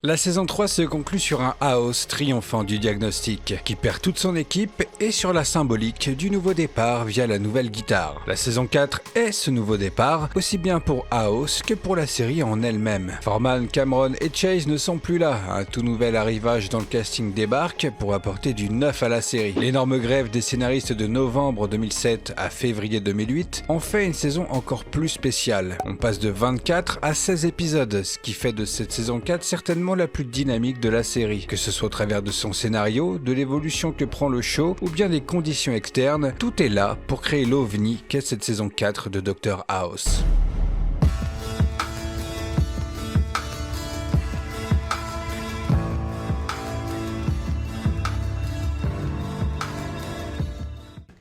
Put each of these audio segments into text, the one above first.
La saison 3 se conclut sur un House triomphant du diagnostic, qui perd toute son équipe et sur la symbolique du nouveau départ via la nouvelle guitare. La saison 4 est ce nouveau départ, aussi bien pour House que pour la série en elle-même. Foreman, Cameron et Chase ne sont plus là, un tout nouvel arrivage dans le casting débarque pour apporter du neuf à la série. L'énorme grève des scénaristes de novembre 2007 à février 2008 en fait une saison encore plus spéciale. On passe de 24 à 16 épisodes, ce qui fait de cette saison 4 certainement la plus dynamique de la série, que ce soit au travers de son scénario, de l'évolution que prend le show ou bien des conditions externes, tout est là pour créer l'ovni qu'est cette saison 4 de Dr House.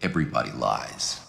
Everybody lies.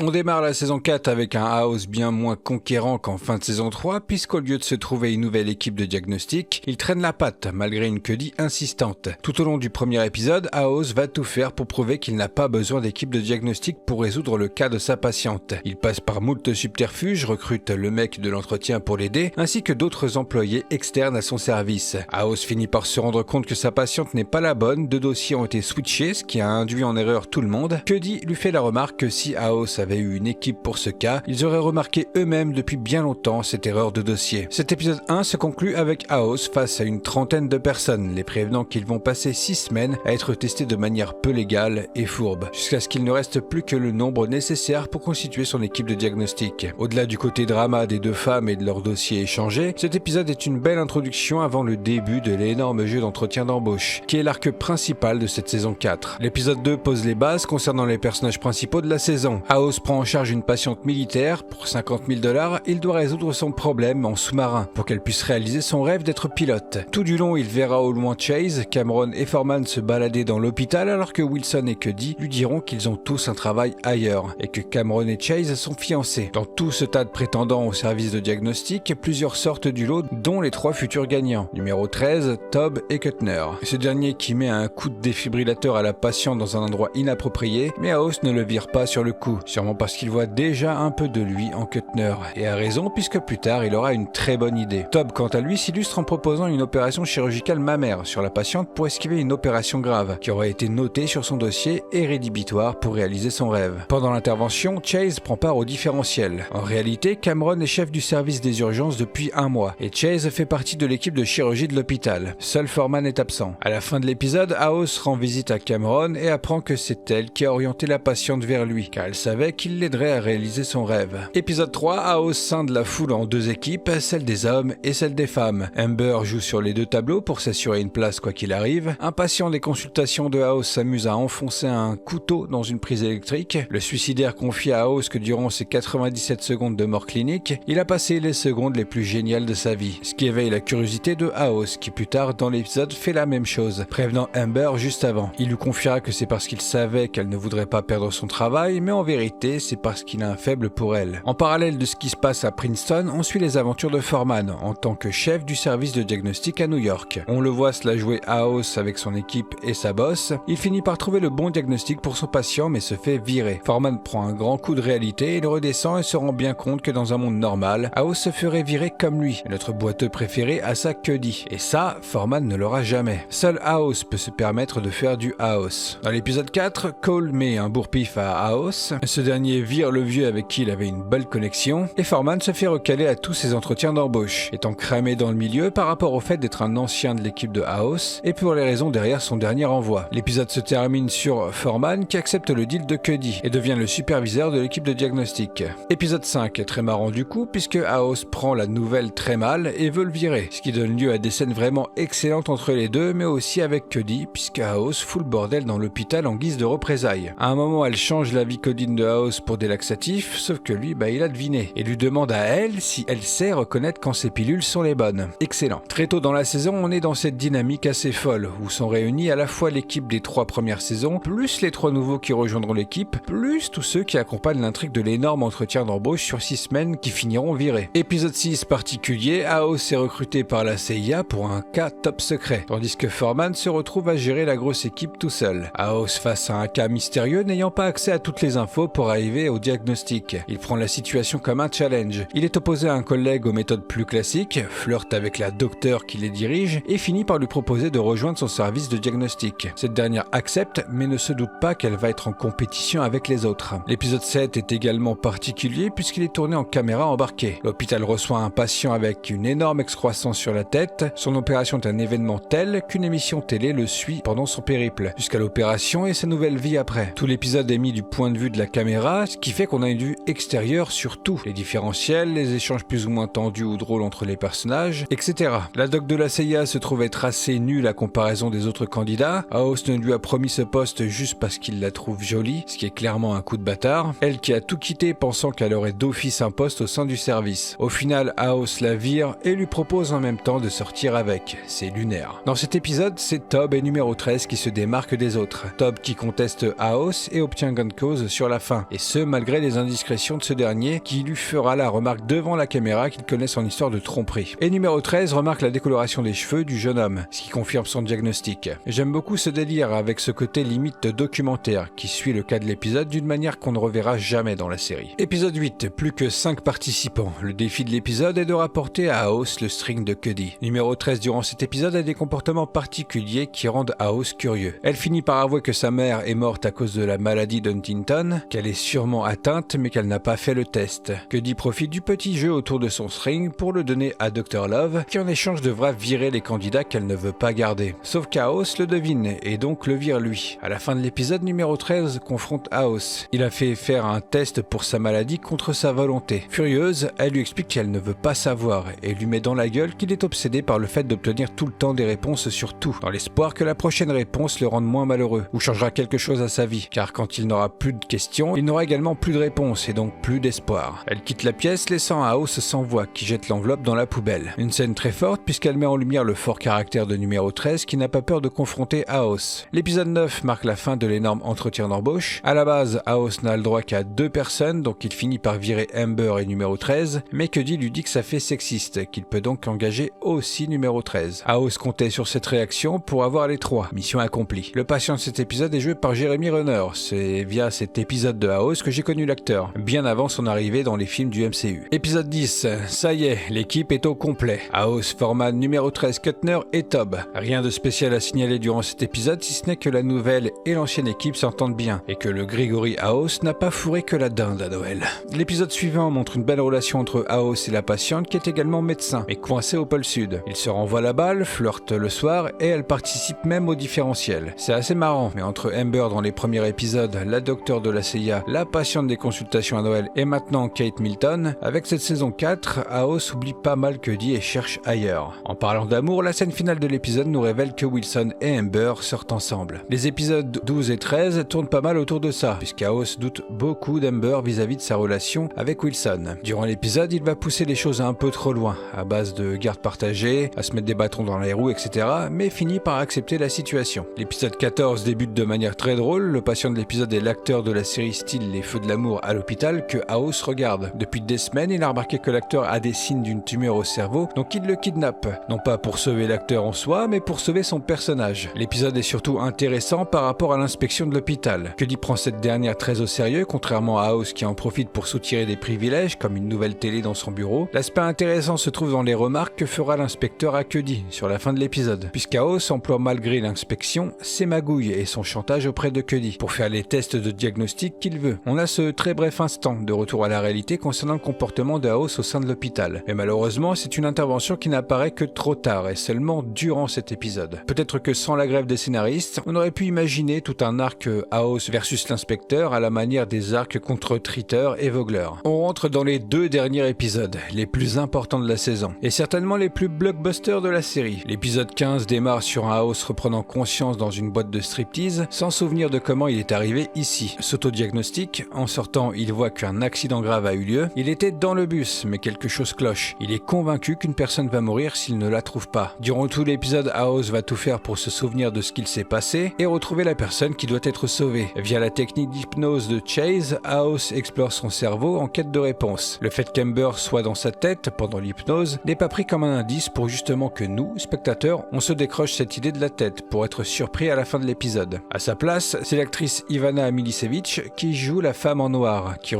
On démarre la saison 4 avec un House bien moins conquérant qu'en fin de saison 3, puisqu'au lieu de se trouver une nouvelle équipe de diagnostic, il traîne la patte, malgré une Cuddy insistante. Tout au long du premier épisode, House va tout faire pour prouver qu'il n'a pas besoin d'équipe de diagnostic pour résoudre le cas de sa patiente. Il passe par moult subterfuges, recrute le mec de l'entretien pour l'aider, ainsi que d'autres employés externes à son service. House finit par se rendre compte que sa patiente n'est pas la bonne, 2 dossiers ont été switchés, ce qui a induit en erreur tout le monde. Cuddy lui fait la remarque que si House avait eu une équipe pour ce cas, ils auraient remarqué eux-mêmes depuis bien longtemps cette erreur de dossier. Cet épisode 1 se conclut avec House face à une trentaine de personnes, les prévenant qu'ils vont passer 6 semaines à être testés de manière peu légale et fourbe, jusqu'à ce qu'il ne reste plus que le nombre nécessaire pour constituer son équipe de diagnostic. Au-delà du côté drama des 2 femmes et de leurs dossiers échangés, cet épisode est une belle introduction avant le début de l'énorme jeu d'entretien d'embauche, qui est l'arc principal de cette saison 4. L'épisode 2 pose les bases concernant les personnages principaux de la saison. House prend en charge une patiente militaire. Pour 50 000 $, il doit résoudre son problème en sous-marin pour qu'elle puisse réaliser son rêve d'être pilote. Tout du long, il verra au loin Chase, Cameron et Foreman se balader dans l'hôpital alors que Wilson et Cuddy lui diront qu'ils ont tous un travail ailleurs et que Cameron et Chase sont fiancés. Dans tout ce tas de prétendants au service de diagnostic, plusieurs sortent du lot, dont les 3 futurs gagnants. Numéro 13, Tob et Kuttner. Ce dernier qui met un coup de défibrillateur à la patiente dans un endroit inapproprié, mais House ne le vire pas sur le coup. Sûrement parce qu'il voit déjà un peu de lui en Kuttner, et a raison puisque plus tard il aura une très bonne idée. Tob quant à lui s'illustre en proposant une opération chirurgicale mammaire sur la patiente pour esquiver une opération grave, qui aurait été notée sur son dossier et rédhibitoire pour réaliser son rêve. Pendant l'intervention, Chase prend part au différentiel. En réalité, Cameron est chef du service des urgences depuis 1 mois, et Chase fait partie de l'équipe de chirurgie de l'hôpital. Seul Foreman est absent. À la fin de l'épisode, House rend visite à Cameron et apprend que c'est elle qui a orienté la patiente vers lui, car elle savait qu'il l'aiderait à réaliser son rêve. Épisode 3, House scinde la foule en 2 équipes, celle des hommes et celle des femmes. Amber joue sur les 2 tableaux pour s'assurer une place quoi qu'il arrive. Impatient des consultations de House s'amuse à enfoncer un couteau dans une prise électrique. Le suicidaire confie à House que durant ses 97 secondes de mort clinique, il a passé les secondes les plus géniales de sa vie. Ce qui éveille la curiosité de House, qui plus tard dans l'épisode fait la même chose, prévenant Amber juste avant. Il lui confiera que c'est parce qu'il savait qu'elle ne voudrait pas perdre son travail, mais en vérité c'est parce qu'il a un faible pour elle. En parallèle de ce qui se passe à Princeton, on suit les aventures de Foreman en tant que chef du service de diagnostic à New York. On le voit se la jouer House avec son équipe et sa boss. Il finit par trouver le bon diagnostic pour son patient mais se fait virer. Foreman prend un grand coup de réalité, il redescend et se rend bien compte que dans un monde normal, House se ferait virer comme lui. Notre boiteux préféré a sa Cuddy. Et ça, Foreman ne l'aura jamais. Seul House peut se permettre de faire du House. Dans l'épisode 4, Cole met un bourre-pif à House. Ce dernier vire le vieux avec qui il avait une belle connexion, et Foreman se fait recaler à tous ses entretiens d'embauche, étant cramé dans le milieu par rapport au fait d'être un ancien de l'équipe de House, et pour les raisons derrière son dernier envoi. L'épisode se termine sur Foreman qui accepte le deal de Cuddy, et devient le superviseur de l'équipe de diagnostic. Épisode 5, très marrant du coup, puisque House prend la nouvelle très mal et veut le virer, ce qui donne lieu à des scènes vraiment excellentes entre les deux, mais aussi avec Cuddy, puisque House fout le bordel dans l'hôpital en guise de représailles. À un moment, elle change la vie codine de House pour des laxatifs, sauf que lui, il a deviné, et lui demande à elle si elle sait reconnaître quand ses pilules sont les bonnes. Excellent. Très tôt dans la saison, on est dans cette dynamique assez folle, où sont réunis à la fois l'équipe des 3 premières saisons, plus les 3 nouveaux qui rejoindront l'équipe, plus tous ceux qui accompagnent l'intrigue de l'énorme entretien d'embauche sur 6 semaines qui finiront virés. Épisode 6 particulier, House est recruté par la CIA pour un cas top secret, tandis que Foreman se retrouve à gérer la grosse équipe tout seul. House face à un cas mystérieux n'ayant pas accès à toutes les infos pour arriver au diagnostic. Il prend la situation comme un challenge. Il est opposé à un collègue aux méthodes plus classiques, flirte avec la docteure qui les dirige et finit par lui proposer de rejoindre son service de diagnostic. Cette dernière accepte mais ne se doute pas qu'elle va être en compétition avec les autres. L'épisode 7 est également particulier puisqu'il est tourné en caméra embarquée. L'hôpital reçoit un patient avec une énorme excroissance sur la tête. Son opération est un événement tel qu'une émission télé le suit pendant son périple, jusqu'à l'opération et sa nouvelle vie après. Tout l'épisode est mis du point de vue de la caméra, ce qui fait qu'on a une vue extérieure sur tout. Les différentiels, les échanges plus ou moins tendus ou drôles entre les personnages, etc. La doc de la CIA se trouve être assez nulle à comparaison des autres candidats. House ne lui a promis ce poste juste parce qu'il la trouve jolie, ce qui est clairement un coup de bâtard. Elle qui a tout quitté pensant qu'elle aurait d'office un poste au sein du service. Au final, House la vire et lui propose en même temps de sortir avec. C'est lunaire. Dans cet épisode, c'est Tob et numéro 13 qui se démarquent des autres. Tob qui conteste House et obtient gain de cause sur la fin. Et ce, malgré les indiscrétions de ce dernier qui lui fera la remarque devant la caméra qu'il connaît son histoire de tromperie. Et numéro 13 remarque la décoloration des cheveux du jeune homme, ce qui confirme son diagnostic. J'aime beaucoup ce délire avec ce côté limite de documentaire qui suit le cas de l'épisode d'une manière qu'on ne reverra jamais dans la série. Épisode 8, plus que 5 participants. Le défi de l'épisode est de rapporter à House le string de Cuddy. Numéro 13 durant cet épisode a des comportements particuliers qui rendent House curieux. Elle finit par avouer que sa mère est morte à cause de la maladie d'Huntington, qu'elle est sûrement atteinte mais qu'elle n'a pas fait le test. Cuddy profite du petit jeu autour de son string pour le donner à Dr. Love, qui en échange devra virer les candidats qu'elle ne veut pas garder. Sauf qu'House le devine et donc le vire lui. À la fin de l'épisode, numéro 13 confronte House. Il a fait faire un test pour sa maladie contre sa volonté. Furieuse, elle lui explique qu'elle ne veut pas savoir et lui met dans la gueule qu'il est obsédé par le fait d'obtenir tout le temps des réponses sur tout, dans l'espoir que la prochaine réponse le rende moins malheureux ou changera quelque chose à sa vie, car quand il n'aura plus de questions, il n'aura également plus de réponses et donc plus d'espoir. Elle quitte la pièce, laissant House sans voix qui jette l'enveloppe dans la poubelle. Une scène très forte puisqu'elle met en lumière le fort caractère de numéro 13 qui n'a pas peur de confronter House. L'épisode 9 marque la fin de l'énorme entretien d'embauche. À la base, House n'a le droit qu'à 2 personnes, donc il finit par virer Amber et numéro 13, mais Cuddy lui dit que ça fait sexiste, qu'il peut donc engager aussi numéro 13. House comptait sur cette réaction pour avoir les 3. Mission accomplie. Le patient de cet épisode est joué par Jeremy Renner. C'est via cet épisode de House que j'ai connu l'acteur, bien avant son arrivée dans les films du MCU. Épisode 10. Ça y est, l'équipe est au complet. House, Foreman, numéro 13, Kuttner et Tob. Rien de spécial à signaler durant cet épisode si ce n'est que la nouvelle et l'ancienne équipe s'entendent bien et que le Gregory House n'a pas fourré que la dinde à Noël. L'épisode suivant montre une belle relation entre House et la patiente qui est également médecin et coincée au pôle sud. Ils se renvoient la balle, flirtent le soir et elle participe même au différentiel. C'est assez marrant, mais entre Amber dans les premiers épisodes, la docteure de la CIA, la patiente des consultations à Noël et maintenant Kate Milton, avec cette saison 4, House oublie pas mal Cuddy et cherche ailleurs. En parlant d'amour, la scène finale de l'épisode nous révèle que Wilson et Amber sortent ensemble. Les épisodes 12 et 13 tournent pas mal autour de ça, puisqu'House doute beaucoup d'Amber vis-à-vis de sa relation avec Wilson. Durant l'épisode, il va pousser les choses un peu trop loin, à base de garde partagée, à se mettre des bâtons dans les roues, etc., mais finit par accepter la situation. L'épisode 14 débute de manière très drôle, le patient de l'épisode est l'acteur de la série style Les Feux de l'amour à l'hôpital que House regarde. Depuis des semaines, il a remarqué que l'acteur a des signes d'une tumeur au cerveau, donc il le kidnappe. Non pas pour sauver l'acteur en soi, mais pour sauver son personnage. L'épisode est surtout intéressant par rapport à l'inspection de l'hôpital. Cuddy prend cette dernière très au sérieux, contrairement à House qui en profite pour soutirer des privilèges, comme une nouvelle télé dans son bureau. L'aspect intéressant se trouve dans les remarques que fera l'inspecteur à Cuddy sur la fin de l'épisode, puisqu'House emploie malgré l'inspection ses magouilles et son chantage auprès de Cuddy pour faire les tests de diagnostic qu'il veut. On a ce très bref instant de retour à la réalité concernant le comportement de House au sein de l'hôpital. Mais malheureusement, c'est une intervention qui n'apparaît que trop tard et seulement durant cet épisode. Peut-être que sans la grève des scénaristes, on aurait pu imaginer tout un arc House versus l'inspecteur à la manière des arcs contre Tritter et Vogler. On rentre dans les 2 derniers épisodes, les plus importants de la saison, et certainement les plus blockbusters de la série. L'épisode 15 démarre sur un House reprenant conscience dans une boîte de striptease, sans souvenir de comment il est arrivé ici. S'autodiagnostique, en sortant, il voit qu'un accident grave a eu lieu. Il était dans le bus, mais quelque chose cloche. Il est convaincu qu'une personne va mourir s'il ne la trouve pas. Durant tout l'épisode, House va tout faire pour se souvenir de ce qu'il s'est passé et retrouver la personne qui doit être sauvée. Via la technique d'hypnose de Chase, House explore son cerveau en quête de réponse. Le fait qu'Amber soit dans sa tête pendant l'hypnose n'est pas pris comme un indice pour justement que nous, spectateurs, on se décroche cette idée de la tête pour être surpris à la fin de l'épisode. À sa place, c'est l'actrice Ivana Milicevic qui joue la femme en noir, qui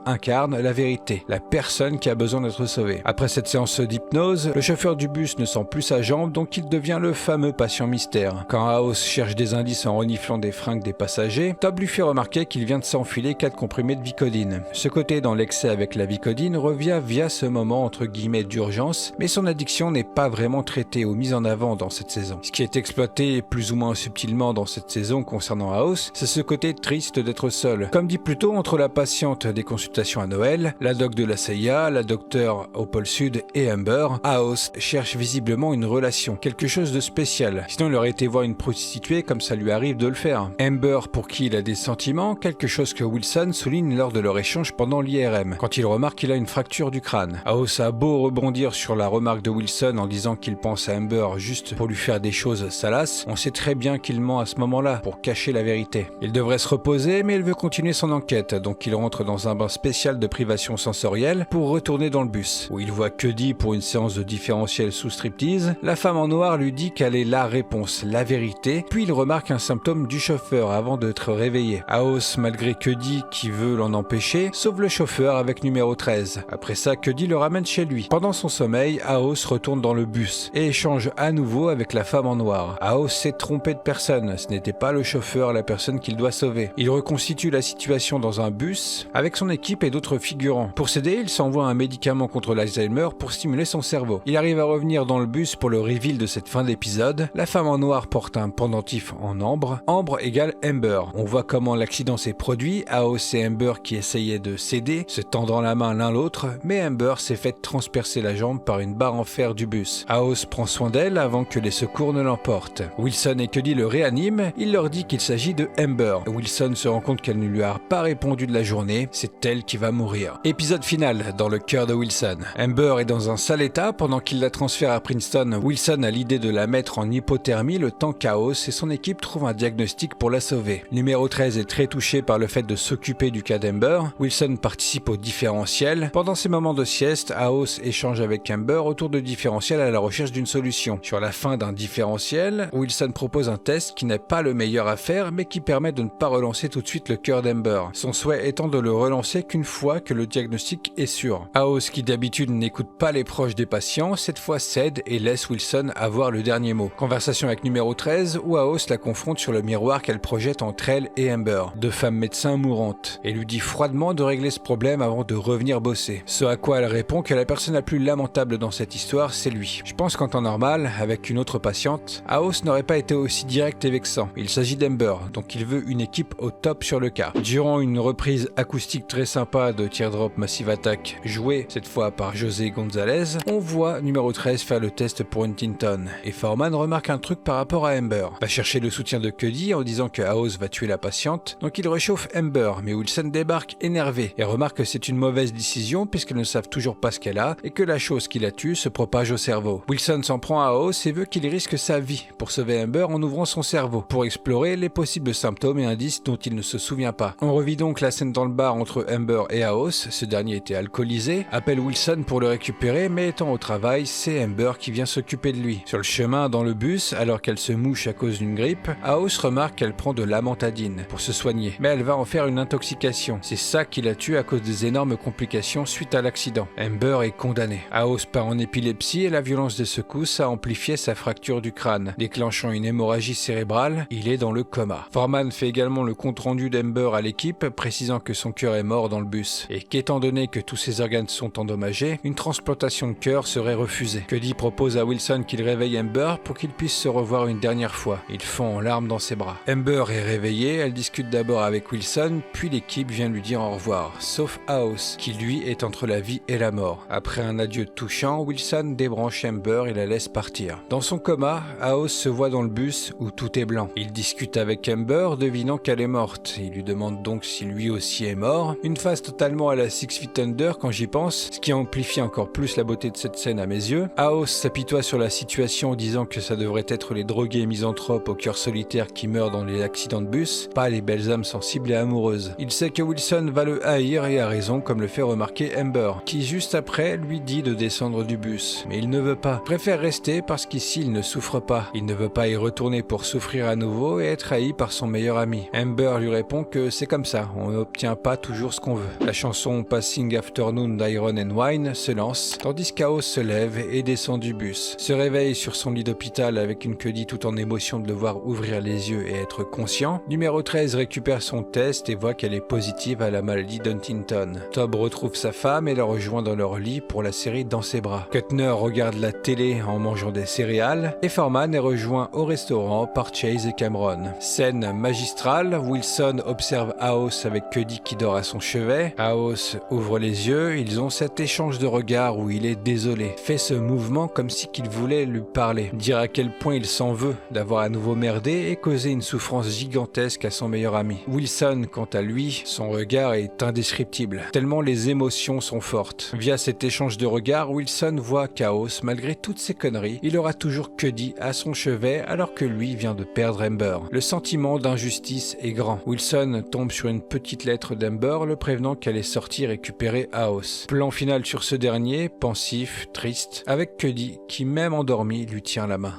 incarne la vérité, la personne qui a besoin d'être sauvée. Après cette séance d'hypnose, le chauffeur du bus ne sent plus sa jambe, donc il devient le fameux patient mystère. Quand House cherche des indices en reniflant des fringues des passagers, Tob lui fait remarquer qu'il vient de s'enfiler 4 comprimés de Vicodine. Ce côté dans l'excès avec la Vicodine revient via ce moment entre guillemets d'urgence, mais son addiction n'est pas vraiment traitée ou mise en avant dans cette saison. Ce qui est exploité plus ou moins subtilement dans cette saison concernant House, c'est ce côté triste d'être seul. Comme dit plus tôt, entre la patiente des consultations à Noël, la doc de la CIA, la docteure au pôle sud et Amber, House cherche visiblement une relation, quelque chose de spécial. Sinon il aurait été voir une prostituée comme ça lui arrive de le faire. Amber pour qui il a des sentiments, quelque chose que Wilson souligne lors de leur échange pendant l'IRM, quand il remarque qu'il a une fracture du crâne. House a beau rebondir sur la remarque de Wilson en disant qu'il pense à Amber juste pour lui faire des choses salaces, on sait très bien qu'il ment à ce moment-là pour cacher la vérité. Il devrait se reposer, mais il veut continuer son enquête, donc il rentre dans un bain spécial de privation sensorielle pour retourner dans le bus, où il voit Cuddy pour une séance de différentiel sous striptease. La femme en noir lui dit qu'elle est la réponse, la vérité, puis il remarque un symptôme du chauffeur avant d'être réveillé. House, malgré Cuddy qui veut l'en empêcher, sauve le chauffeur avec numéro 13. Après ça, Cuddy le ramène chez lui. Pendant son sommeil, House retourne dans le bus et échange à nouveau avec la femme en noir. House s'est trompé de personne, ce n'était pas le chauffeur la personne qu'il doit sauver. Il reconstitue la situation dans un bus avec son équipe et d'autres figurants. Pour s'aider, il s'envoie un médicament contre l'Alzheimer pour stimuler son cerveau. Il arrive à revenir dans le bus pour le reveal de cette fin d'épisode. La femme en noir porte un pendentif en ambre. Ambre égale Amber. On voit comment l'accident s'est produit. House et Amber qui essayaient de s'aider, se tendant la main l'un l'autre, mais Amber s'est fait transpercer la jambe par une barre en fer du bus. House prend soin d'elle avant que les secours ne l'emportent. Wilson et Cuddy le réaniment. Il leur dit qu'il s'agit de Amber. Wilson se rend compte qu'elle ne lui a pas répondu de la journée. C'est elle qui va mourir. Épisode final dans le cœur de Wilson. Amber est dans un sale état pendant qu'il la transfère à Princeton. Wilson a l'idée de la mettre en hypothermie le temps qu'House et son équipe trouvent un diagnostic pour la sauver. Numéro 13 est très touché par le fait de s'occuper du cas d'Amber. Wilson participe au différentiel. Pendant ces moments de sieste, House échange avec Amber autour de différentiel à la recherche d'une solution. Sur la fin d'un différentiel, Wilson propose un test qui n'est pas le meilleur à faire mais qui permet de ne pas relancer tout de suite le cœur d'Amber. Son souhait étant de le relancer qu'une fois que le diagnostic est sûr. House, qui d'habitude n'écoute pas les proches des patients, cette fois cède et laisse Wilson avoir le dernier mot. Conversation avec numéro 13 où House la confronte sur le miroir qu'elle projette entre elle et Amber, deux femmes médecins mourantes, et lui dit froidement de régler ce problème avant de revenir bosser. Ce à quoi elle répond que la personne la plus lamentable dans cette histoire, c'est lui. Je pense qu'en temps normal, avec une autre patiente, House n'aurait pas été aussi direct et vexant. Il s'agit d'Amber, donc il veut une équipe au top sur le cas. Durant une reprise acoustique très sympa de Teardrop Massive Attack, jouée cette fois par José González, on voit numéro 13 faire le test pour Huntington, et Foreman remarque un truc par rapport à Amber. Va chercher le soutien de Cuddy en disant que House va tuer la patiente, donc il réchauffe Amber, mais Wilson débarque énervé et remarque que c'est une mauvaise décision puisqu'ils ne savent toujours pas ce qu'elle a et que la chose qui la tue se propage au cerveau. Wilson s'en prend à House et veut qu'il risque sa vie pour sauver Amber en ouvrant son cerveau, pour explorer les possibles symptômes et indices dont il ne se souvient pas. On revit donc la scène dans le bar entre Amber et House, ce dernier était alcoolisé, appelle Wilson pour le récupérer, mais étant au travail, c'est Amber qui vient s'occuper de lui. Sur le chemin dans le bus, alors qu'elle se mouche à cause d'une grippe, House remarque qu'elle prend de l'amantadine pour se soigner, mais elle va en faire une intoxication. C'est ça qui la tue à cause des énormes complications suite à l'accident. Amber est condamnée. House part en épilepsie et la violence des secousses a amplifié sa fracture du crâne, déclenchant une hémorragie cérébrale. Il est dans le coma. Foreman fait également le compte-rendu d'Amber à l'équipe, précisant que son cœur est mort dans le bus et qu'étant donné que tous ses organes sont endommagés, une transplantation de cœur serait refusée. Cuddy propose à Wilson qu'il réveille Amber pour qu'ils puissent se revoir une dernière fois. Il fond en larmes dans ses bras. Amber est réveillée, elle discute d'abord avec Wilson, puis l'équipe vient lui dire au revoir, sauf House, qui lui est entre la vie et la mort. Après un adieu touchant, Wilson débranche Amber et la laisse partir. Dans son coma, House se voit dans le bus où tout est blanc. Il discute avec Amber, devinant qu'elle est morte. Il lui demande donc si lui aussi est mort. Une phase totalement à la Six Feet Under quand j'y pense, ce qui amplifie encore plus la beauté de cette scène à mes yeux. House s'apitoie sur la situation en disant que ça devrait être les drogués misanthropes au cœur solitaire qui meurent dans les accidents de bus, pas les belles âmes sensibles et amoureuses. Il sait que Wilson va le haïr et a raison, comme le fait remarquer Amber, qui juste après lui dit de descendre du bus. Mais il ne veut pas. Il préfère rester parce qu'ici il ne souffre pas. Il ne veut pas y retourner pour souffrir à nouveau et être haï par son meilleur ami. Amber lui répond que que c'est comme ça, on n'obtient pas toujours ce qu'on veut. La chanson Passing Afternoon d'Iron and Wine se lance, tandis qu'Aos se lève et descend du bus, se réveille sur son lit d'hôpital avec une queue tout en émotion de le voir ouvrir les yeux et être conscient. Numéro 13 récupère son test et voit qu'elle est positive à la maladie d'Huntington. Tob retrouve sa femme et la rejoint dans leur lit pour la série Dans ses bras. Kuttner regarde la télé en mangeant des céréales et Foreman est rejoint au restaurant par Chase et Cameron. Scène magistrale, Wilson observe Aos avec Cuddy qui dort à son chevet. Aos ouvre les yeux, ils ont cet échange de regards où il est désolé, fait ce mouvement comme si qu'il voulait lui parler, dire à quel point il s'en veut d'avoir à nouveau merdé et causé une souffrance gigantesque à son meilleur ami. Wilson, quant à lui, son regard est indescriptible, tellement les émotions sont fortes. Via cet échange de regards, Wilson voit qu'Aos, malgré toutes ses conneries, il aura toujours Cuddy à son chevet alors que lui vient de perdre Amber. Le sentiment d'injustice est grand. Wilson tombe sur une petite lettre d'Amber le prévenant qu'elle est sortie récupérer Aos. Plan final sur ce dernier, pensif, triste, avec Cuddy qui, même endormi, lui tient la main.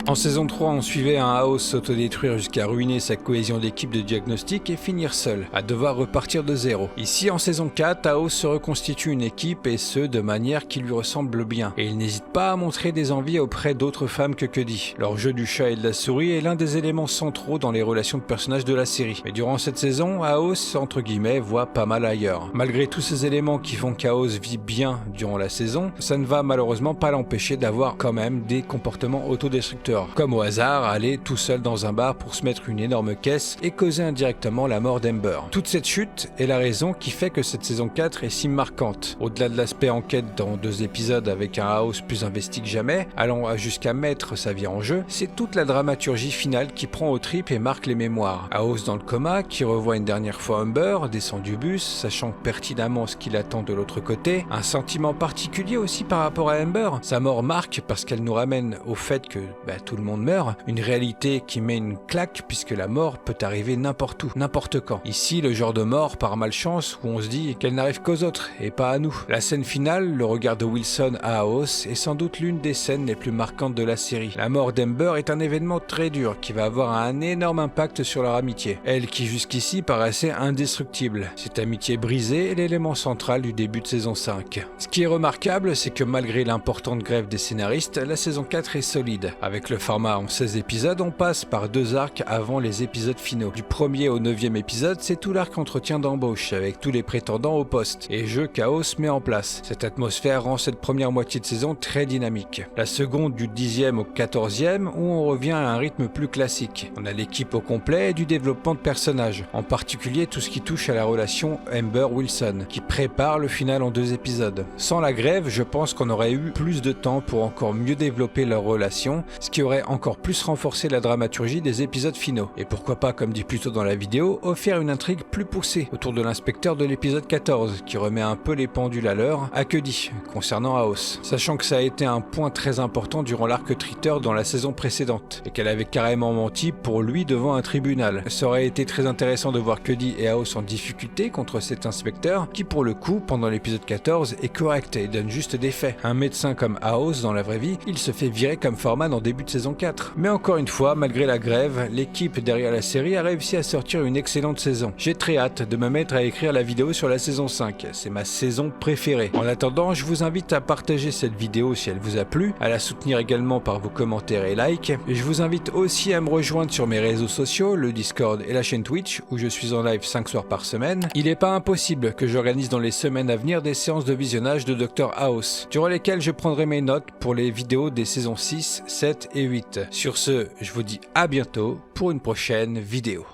En saison 3, on suivait un Aos s'autodétruire jusqu'à ruiner sa cohésion d'équipe de diagnostic et finir seul, à devoir repartir de zéro. Ici, en saison 4, Aos se reconstitue une équipe et ce, de manière qui lui ressemble bien. Et il n'hésite pas à montrer des envies auprès d'autres femmes que Cuddy. Leur jeu du chat et de la souris est l'un des éléments centraux dans les relations de personnages de la série. Mais durant cette saison, Aos, entre guillemets, voit pas mal ailleurs. Malgré tous ces éléments qui font qu'Aos vit bien durant la saison, ça ne va malheureusement pas l'empêcher d'avoir quand même des comportements autodestructeurs. Comme au hasard, aller tout seul dans un bar pour se mettre une énorme caisse et causer indirectement la mort d'Amber. Toute cette chute est la raison qui fait que cette saison 4 est si marquante. Au-delà de l'aspect enquête dans 2 épisodes avec un Aos plus investi que jamais, allant jusqu'à mettre sa vie en jeu, c'est toute la dramaturgie finale qui prend aux tripes et marque les mémoires. Aos dans le coma, qui revoit une dernière fois Amber, descend du bus, sachant pertinemment ce qu'il attend de l'autre côté. Un sentiment particulier aussi par rapport à Amber. Sa mort marque parce qu'elle nous ramène au fait que tout le monde meurt, une réalité qui met une claque puisque la mort peut arriver n'importe où, n'importe quand. Ici, le genre de mort par malchance où on se dit qu'elle n'arrive qu'aux autres et pas à nous. La scène finale, le regard de Wilson à Aos, est sans doute l'une des scènes les plus marquantes de la série. La mort d'Amber est un événement très dur qui va avoir un énorme impact sur leur amitié. Elle qui jusqu'ici paraissait indestructible. Cette amitié brisée est l'élément central du début de saison 5. Ce qui est remarquable, c'est que malgré l'importante grève des scénaristes, la saison 4 est solide. Avec le format en 16 épisodes, on passe par 2 arcs avant les épisodes finaux. Du 1er au 9e épisode, c'est tout l'arc entretien d'embauche, avec tous les prétendants au poste, et jeu Chaos met en place. Cette atmosphère rend cette première moitié de saison très dynamique. La seconde du 10e au 14e, où on revient à un rythme plus classique. On a l'équipe au complet et du développement de personnages, en particulier tout ce qui touche à la relation Amber-Wilson, qui prépare le final en 2 épisodes. Sans la grève, je pense qu'on aurait eu plus de temps pour encore mieux développer leur relation, ce qui aurait encore plus renforcé la dramaturgie des épisodes finaux. Et pourquoi pas, comme dit plus tôt dans la vidéo, offrir une intrigue plus poussée autour de l'inspecteur de l'épisode 14, qui remet un peu les pendules à l'heure à Cuddy, concernant Aos. Sachant que ça a été un point très important durant l'arc Tritter dans la saison précédente, et qu'elle avait carrément menti pour lui devant un tribunal. Ça aurait été très intéressant de voir Cuddy et Aos en difficulté contre cet inspecteur, qui pour le coup, pendant l'épisode 14, est correct et donne juste des faits. Un médecin comme Aos dans la vraie vie, il se fait virer comme Foreman en début de saison 4. Mais encore une fois, malgré la grève, l'équipe derrière la série a réussi à sortir une excellente saison. J'ai très hâte de me mettre à écrire la vidéo sur la saison 5, c'est ma saison préférée. En attendant, je vous invite à partager cette vidéo si elle vous a plu, à la soutenir également par vos commentaires et likes, et je vous invite aussi à me rejoindre sur mes réseaux sociaux, le Discord et la chaîne Twitch, où je suis en live 5 soirs par semaine. Il n'est pas impossible que j'organise dans les semaines à venir des séances de visionnage de Dr House, durant lesquelles je prendrai mes notes pour les vidéos des saisons 6, 7 et 8. Sur ce, je vous dis à bientôt pour une prochaine vidéo.